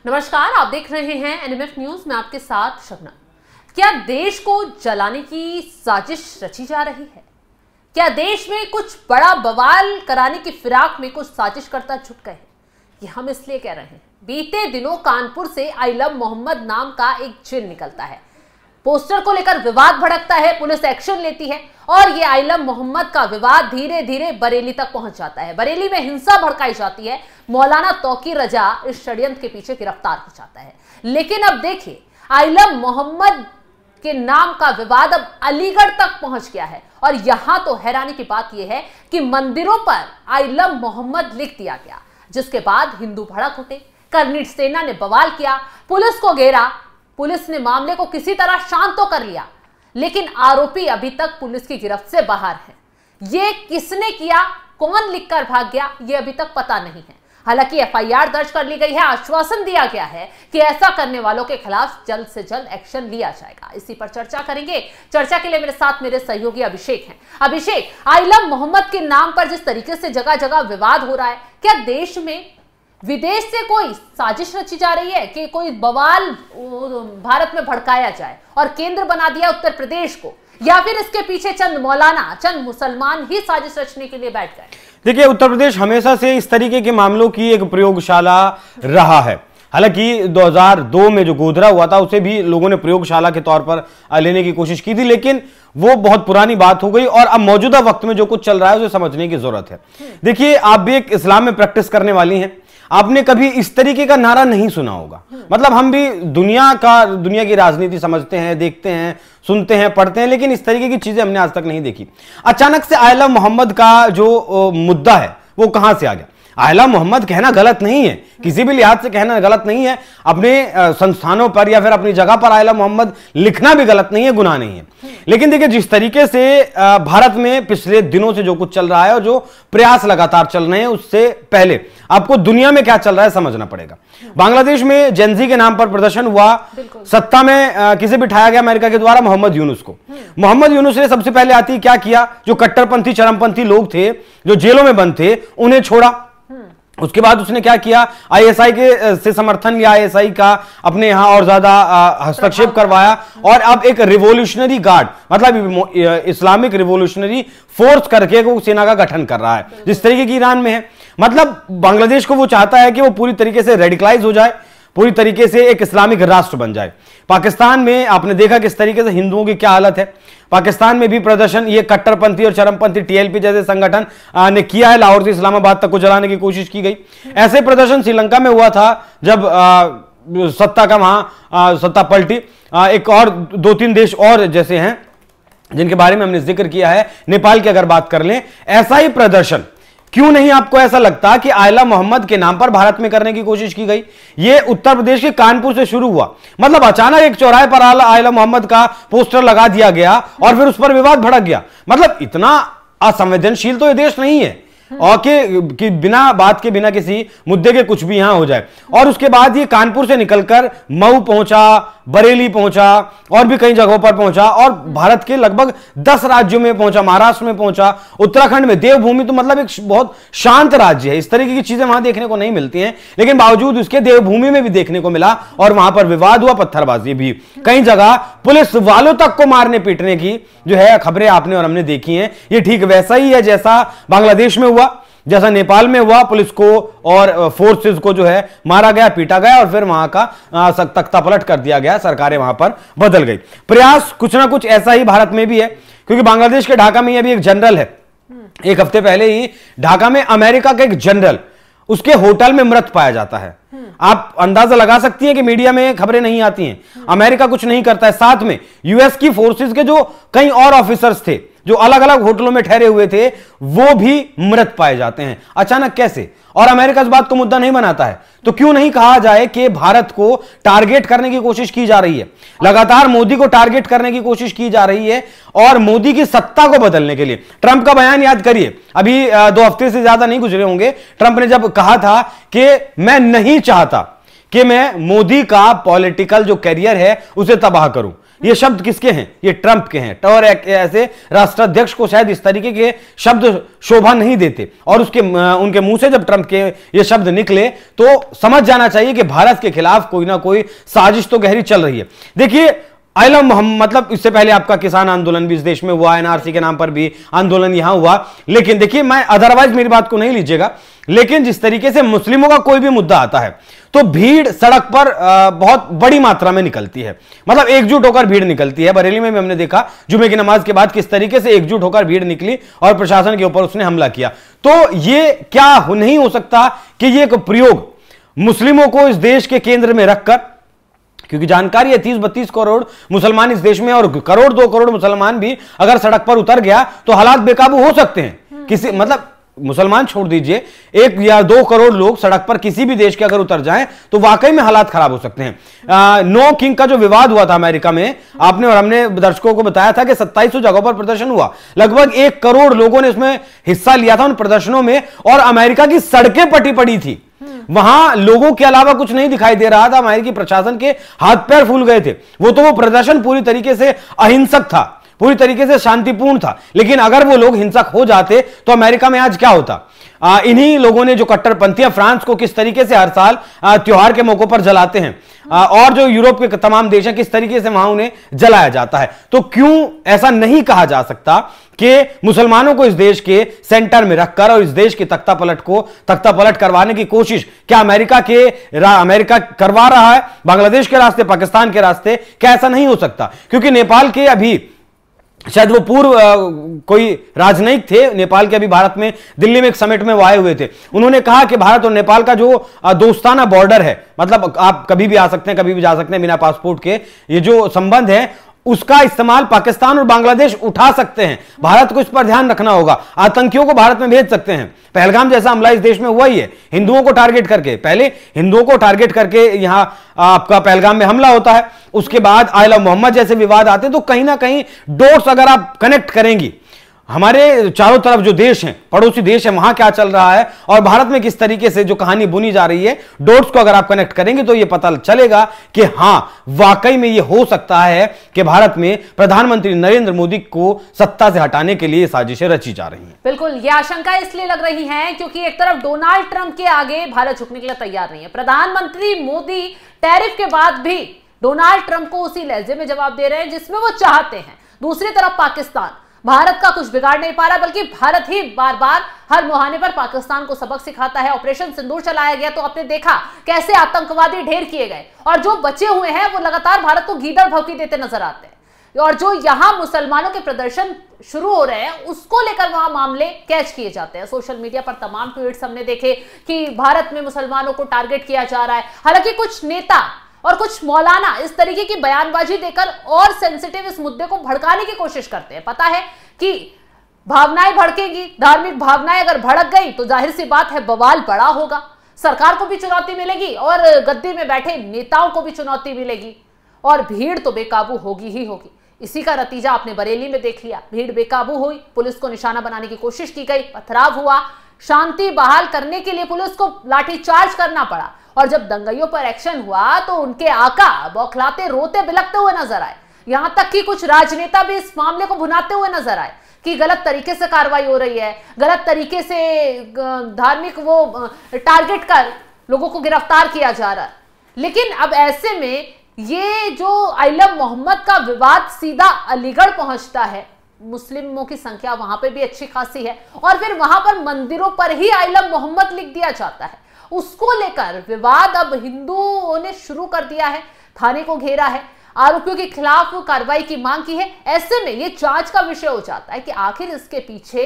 नमस्कार, आप देख रहे हैं एनएमएफ न्यूज में आपके साथ शबनम। क्या देश को जलाने की साजिश रची जा रही है? क्या देश में कुछ बड़ा बवाल कराने की फिराक में कुछ साजिश करता छुट गए हैं? ये हम इसलिए कह रहे हैं, बीते दिनों कानपुर से आई लव मोहम्मद नाम का एक जिन निकलता है। पोस्टर को लेकर विवाद भड़कता है, पुलिस एक्शन लेती है और ये आई लव मोहम्मद का विवाद धीरे धीरे बरेली तक पहुंच जाता है। बरेली में हिंसा भड़काई जाती है, मौलाना तौकीर रजा इस षड्यंत्र के पीछे गिरफ्तार हो जाता है। लेकिन अब देखिए, आई लव मोहम्मद के नाम का विवाद अब अलीगढ़ तक पहुंच गया है और यहां तो हैरानी की बात यह है कि मंदिरों पर आई लव मोहम्मद लिख दिया गया, जिसके बाद हिंदू भड़क उठे, कर्नल सेना ने बवाल किया, पुलिस को घेरा। पुलिस ने मामले को किसी तरह शांत तो कर लिया, लेकिन आरोपी अभी तक पुलिस की गिरफ्त से बाहर है। ये किसने किया, कौन लिखकर भाग गया, ये अभी तक पता नहीं है। हालांकि एफआईआर दर्ज कर ली गई है, आश्वासन दिया गया है कि ऐसा करने वालों के खिलाफ जल्द से जल्द एक्शन लिया जाएगा। इसी पर चर्चा करेंगे। चर्चा के लिए मेरे साथ मेरे सहयोगी अभिषेक हैं। अभिषेक, आई लव मोहम्मद के नाम पर जिस तरीके से जगह जगह विवाद हो रहा है, क्या देश में विदेश से कोई साजिश रची जा रही है कि कोई बवाल भारत में भड़काया जाए और केंद्र बना दिया उत्तर प्रदेश को, या फिर इसके पीछे चंद मौलाना, चंद मुसलमान ही साजिश रचने के लिए बैठ गए? देखिए, उत्तर प्रदेश हमेशा से इस तरीके के मामलों की एक प्रयोगशाला रहा है। हालांकि 2002 में जो गोधरा हुआ था उसे भी लोगों ने प्रयोगशाला के तौर पर लेने की कोशिश की थी, लेकिन वो बहुत पुरानी बात हो गई और अब मौजूदा वक्त में जो कुछ चल रहा है उसे समझने की जरूरत है। देखिए, आप भी एक इस्लाम में प्रैक्टिस करने वाली हैं, आपने कभी इस तरीके का नारा नहीं सुना होगा। मतलब हम भी दुनिया की राजनीति समझते हैं, देखते हैं, सुनते हैं, पढ़ते हैं, लेकिन इस तरीके की चीजें हमने आज तक नहीं देखी। अचानक से आई लव मोहम्मद का जो मुद्दा है वो कहां से आ गया? आई लव मोहम्मद कहना गलत नहीं है, किसी भी लिहाज से कहना गलत नहीं है। अपने संस्थानों पर या फिर अपनी जगह पर आई लव मोहम्मद लिखना भी गलत नहीं है, गुनाह नहीं है। लेकिन देखिए, जिस तरीके से भारत में पिछले दिनों से जो कुछ चल रहा है और जो प्रयास लगातार चल रहे हैं, उससे पहले आपको दुनिया में क्या चल रहा है समझना पड़ेगा। बांग्लादेश में जेनजी के नाम पर प्रदर्शन हुआ, सत्ता में किसे बिठाया गया अमेरिका के द्वारा? मोहम्मद यूनुस को। मोहम्मद यूनुस ने सबसे पहले आती क्या किया? जो कट्टरपंथी चरमपंथी लोग थे, जो जेलों में बंद थे, उन्हें छोड़ा। उसके बाद उसने क्या किया? आईएसआई के से समर्थन या आईएसआई का अपने यहां और ज्यादा हस्तक्षेप करवाया और अब एक रिवोल्यूशनरी गार्ड, मतलब इस्लामिक रिवोल्यूशनरी फोर्स करके वो सेना का गठन कर रहा है, जिस तरीके की ईरान में है। मतलब बांग्लादेश को वो चाहता है कि वो पूरी तरीके से रेडिकलाइज हो जाए, पूरी तरीके से एक इस्लामिक राष्ट्र बन जाए। पाकिस्तान में आपने देखा किस तरीके से हिंदुओं की क्या हालत है। पाकिस्तान में भी प्रदर्शन ये कट्टरपंथी और चरमपंथी टीएलपी जैसे संगठन ने किया है। लाहौर से इस्लामाबाद तक को जलाने की कोशिश की गई। ऐसे प्रदर्शन श्रीलंका में हुआ था जब सत्ता का वहां सत्ता पलटी। एक और 2-3 देश और जैसे हैं जिनके बारे में हमने जिक्र किया है, नेपाल की अगर बात कर लें, ऐसा ही प्रदर्शन क्यों नहीं आपको ऐसा लगता कि आई लव मोहम्मद के नाम पर भारत में करने की कोशिश की गई? यह उत्तर प्रदेश के कानपुर से शुरू हुआ। मतलब अचानक एक चौराहे पर आई लव मोहम्मद का पोस्टर लगा दिया गया और फिर उस पर विवाद भड़क गया। मतलब इतना असंवेदनशील तो यह देश नहीं है और कि बिना बात के, बिना किसी मुद्दे के कुछ भी यहां हो जाए। और उसके बाद ये कानपुर से निकलकर मऊ पहुंचा, बरेली पहुंचा और भी कई जगहों पर पहुंचा और भारत के लगभग 10 राज्यों में पहुंचा, महाराष्ट्र में पहुंचा, उत्तराखंड में, देवभूमि तो मतलब एक बहुत शांत राज्य है। इस तरीके की चीजें वहां देखने को नहीं मिलती हैं, लेकिन बावजूद उसके देवभूमि में भी देखने को मिला और वहां पर विवाद हुआ, पत्थरबाजी भी, कई जगह पुलिस वालों तक को मारने पीटने की जो है खबरें आपने और हमने देखी हैं। ये ठीक वैसा ही है जैसा बांग्लादेश में हुआ, जैसा नेपाल में हुआ। पुलिस को और फोर्सेस को जो है मारा गया, पीटा गया और फिर वहां का तख्ता पलट कर दिया गया, सरकारें वहां पर बदल गई। प्रयास कुछ ना कुछ ऐसा ही भारत में भी है, क्योंकि बांग्लादेश के ढाका में अभी एक जनरल है, एक हफ्ते पहले ही ढाका में अमेरिका का एक जनरल उसके होटल में मृत पाया जाता है। आप अंदाजा लगा सकती हैं कि मीडिया में खबरें नहीं आती हैं। अमेरिका कुछ नहीं करता है, साथ में यूएस की फोर्सेस के जो कई और ऑफिसर्स थे जो अलग अलग होटलों में ठहरे हुए थे, वो भी मृत पाए जाते हैं। अचानक कैसे? और अमेरिका इस बात को मुद्दा नहीं बनाता है, तो क्यों नहीं कहा जाए कि भारत को टारगेट करने की कोशिश की जा रही है? लगातार मोदी को टारगेट करने की कोशिश की जा रही है और मोदी की सत्ता को बदलने के लिए। ट्रंप का बयान याद करिए, अभी 2 हफ्ते से ज्यादा नहीं गुजरे होंगे, ट्रंप ने जब कहा था कि मैं नहीं चाहता कि मैं मोदी का पॉलिटिकल जो कैरियर है उसे तबाह करूं। ये शब्द किसके हैं? ये ट्रंप के हैं। और ऐसे राष्ट्राध्यक्ष को शायद इस तरीके के शब्द शोभा नहीं देते, और उनके मुंह से जब ट्रंप के ये शब्द निकले तो समझ जाना चाहिए कि भारत के खिलाफ कोई ना कोई साजिश तो गहरी चल रही है। देखिए, आई लव मोहम्मद, मतलब इससे पहले आपका किसान आंदोलन भी इस देश में हुआ, एनआरसी के नाम पर भी आंदोलन यहां हुआ। लेकिन देखिए, मैं अदरवाइज मेरी बात को नहीं लीजिएगा, लेकिन जिस तरीके से मुस्लिमों का कोई भी मुद्दा आता है तो भीड़ सड़क पर बहुत बड़ी मात्रा में निकलती है, मतलब एकजुट होकर भीड़ निकलती है। बरेली में भी हमने देखा जुमे की नमाज के बाद किस तरीके से एकजुट होकर भीड़ निकली और प्रशासन के ऊपर उसने हमला किया। तो ये क्या नहीं हो सकता कि ये एक प्रयोग मुस्लिमों को इस देश के केंद्र में रखकर, क्योंकि जानकारी है 30-32 करोड़ मुसलमान इस देश में, और करोड़ 2 करोड़ मुसलमान भी अगर सड़क पर उतर गया तो हालात बेकाबू हो सकते हैं। किसी मतलब मुसलमान छोड़ दीजिए, 1 या 2 करोड़ लोग सड़क पर किसी भी देश के अगर उतर जाएं तो वाकई में हालात खराब हो सकते हैं। नो किंग का जो विवाद हुआ था अमेरिका में, आपने और हमने दर्शकों को बताया था कि 2700 जगहों पर प्रदर्शन हुआ, लगभग 1 करोड़ लोगों ने इसमें हिस्सा लिया था उन प्रदर्शनों में, और अमेरिका की सड़कें पटी पड़ी थी। वहां लोगों के अलावा कुछ नहीं दिखाई दे रहा था, अमेरिकी प्रशासन के हाथ पैर फूल गए थे। वो प्रदर्शन पूरी तरीके से अहिंसक था, पूरी तरीके से शांतिपूर्ण था। लेकिन अगर वो लोग हिंसक हो जाते तो अमेरिका में आज क्या होता? इन्हीं लोगों ने जो कट्टरपंथी फ्रांस को किस तरीके से हर साल त्योहार के मौकों पर जलाते हैं, और जो यूरोप के तमाम देश हैं किस तरीके से वहां उन्हें जलाया जाता है। तो क्यों ऐसा नहीं कहा जा सकता कि मुसलमानों को इस देश के सेंटर में रखकर और इस देश के तख्ता पलट करवाने की कोशिश क्या अमेरिका करवा रहा है, बांग्लादेश के रास्ते, पाकिस्तान के रास्ते? क्या ऐसा नहीं हो सकता? क्योंकि नेपाल के अभी शायद वो पूर्व कोई राजनयिक थे नेपाल के, अभी भारत में दिल्ली में एक समिट में वो आए हुए थे। उन्होंने कहा कि भारत और नेपाल का जो दोस्ताना बॉर्डर है, मतलब आप कभी भी आ सकते हैं, कभी भी जा सकते हैं बिना पासपोर्ट के, ये जो संबंध है उसका इस्तेमाल पाकिस्तान और बांग्लादेश उठा सकते हैं। भारत को इस पर ध्यान रखना होगा। आतंकियों को भारत में भेज सकते हैं। पहलगाम जैसा हमला इस देश में हुआ ही है, हिंदुओं को टारगेट करके। पहले हिंदुओं को टारगेट करके यहां आपका पहलगाम में हमला होता है, उसके बाद आई लव मोहम्मद जैसे विवाद आते हैं। तो कहीं ना कहीं डॉट्स अगर आप कनेक्ट करेंगी, हमारे चारों तरफ जो देश हैं, पड़ोसी देश हैं, वहां क्या चल रहा है और भारत में किस तरीके से जो कहानी बुनी जा रही है, डॉट्स को अगर आप कनेक्ट करेंगे तो यह पता चलेगा कि हां, वाकई में यह हो सकता है कि भारत में प्रधानमंत्री नरेंद्र मोदी को सत्ता से हटाने के लिए साजिशें रची जा रही हैं। बिल्कुल, यह आशंका इसलिए लग रही है क्योंकि एक तरफ डोनाल्ड ट्रंप के आगे भारत झुकने के लिए तैयार नहीं है। प्रधानमंत्री मोदी टैरिफ के बाद भी डोनाल्ड ट्रंप को उसी लहजे में जवाब दे रहे हैं जिसमें वो चाहते हैं। दूसरी तरफ पाकिस्तान भारत का कुछ बिगाड़ नहीं पा रहा, बल्कि भारत ही बार बार हर मुहाने पर पाकिस्तान को सबक सिखाता है। ऑपरेशन सिंदूर चलाया गया तो आपने देखा कैसे आतंकवादी ढेर किए गए, और जो बचे हुए हैं वो लगातार भारत को गीदड़ भौंकी देते नजर आते हैं। और जो यहां मुसलमानों के प्रदर्शन शुरू हो रहे हैं उसको लेकर वहां मामले कैच किए जाते हैं। सोशल मीडिया पर तमाम ट्वीट्स हमने देखे कि भारत में मुसलमानों को टारगेट किया जा रहा है। हालांकि कुछ नेता और कुछ मौलाना इस तरीके की बयानबाजी देकर और सेंसिटिव इस मुद्दे को भड़काने की कोशिश करते हैं। पता है कि भावनाएं भड़केगी, धार्मिक भावनाएं अगर भड़क गई तो जाहिर सी बात है बवाल बड़ा होगा, सरकार को भी चुनौती मिलेगी और गद्दी में बैठे नेताओं को भी चुनौती मिलेगी, और भीड़ तो बेकाबू होगी ही होगी। इसी का नतीजा आपने बरेली में देख लिया। भीड़ बेकाबू हुई, पुलिस को निशाना बनाने की कोशिश की गई, पथराव हुआ, शांति बहाल करने के लिए पुलिस को लाठीचार्ज करना पड़ा, और जब दंगाइयों पर एक्शन हुआ तो उनके आका बौखलाते रोते बिलखते हुए नजर आए। यहां तक कि कुछ राजनेता भी इस मामले को भुनाते हुए नजर आए कि गलत तरीके से कार्रवाई हो रही है, गलत तरीके से धार्मिक वो टारगेट कर लोगों को गिरफ्तार किया जा रहा है। लेकिन अब ऐसे में ये जो आई लव मोहम्मद का विवाद सीधा अलीगढ़ पहुंचता है। मुस्लिमों की संख्या वहां पे भी अच्छी खासी है, और फिर वहां पर मंदिरों पर ही आई लव मोहम्मद लिख दिया जाता है। उसको लेकर विवाद अब हिंदुओं ने शुरू कर दिया है, थाने को घेरा है, आरोपियों के खिलाफ कार्रवाई की मांग की है। ऐसे में यह जांच का विषय हो जाता है कि आखिर इसके पीछे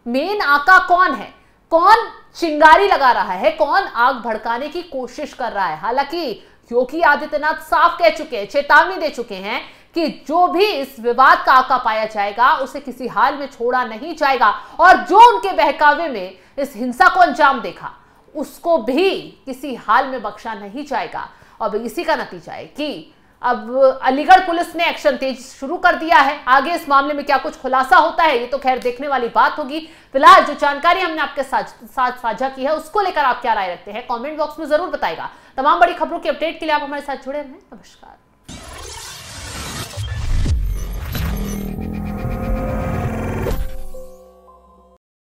मेन आका कौन है, कौन चिंगारी लगा रहा है, कौन आग भड़काने की कोशिश कर रहा है। हालांकि योगी आदित्यनाथ साफ कह चुके हैं, चेतावनी दे चुके हैं कि जो भी इस विवाद का आका पाया जाएगा उसे किसी हाल में छोड़ा नहीं जाएगा, और जो उनके बहकावे में इस हिंसा को अंजाम देखा उसको भी किसी हाल में बख्शा नहीं जाएगा। अब इसी का नतीजा है कि अब अलीगढ़ पुलिस ने एक्शन तेज शुरू कर दिया है। आगे इस मामले में क्या कुछ खुलासा होता है ये तो खैर देखने वाली बात होगी। फिलहाल जो जानकारी हमने आपके साथ साझा की है उसको लेकर आप क्या राय रखते हैं कमेंट बॉक्स में जरूर बताइएगा। तमाम बड़ी खबरों की अपडेट के लिए आप हमारे साथ जुड़े रहें। नमस्कार।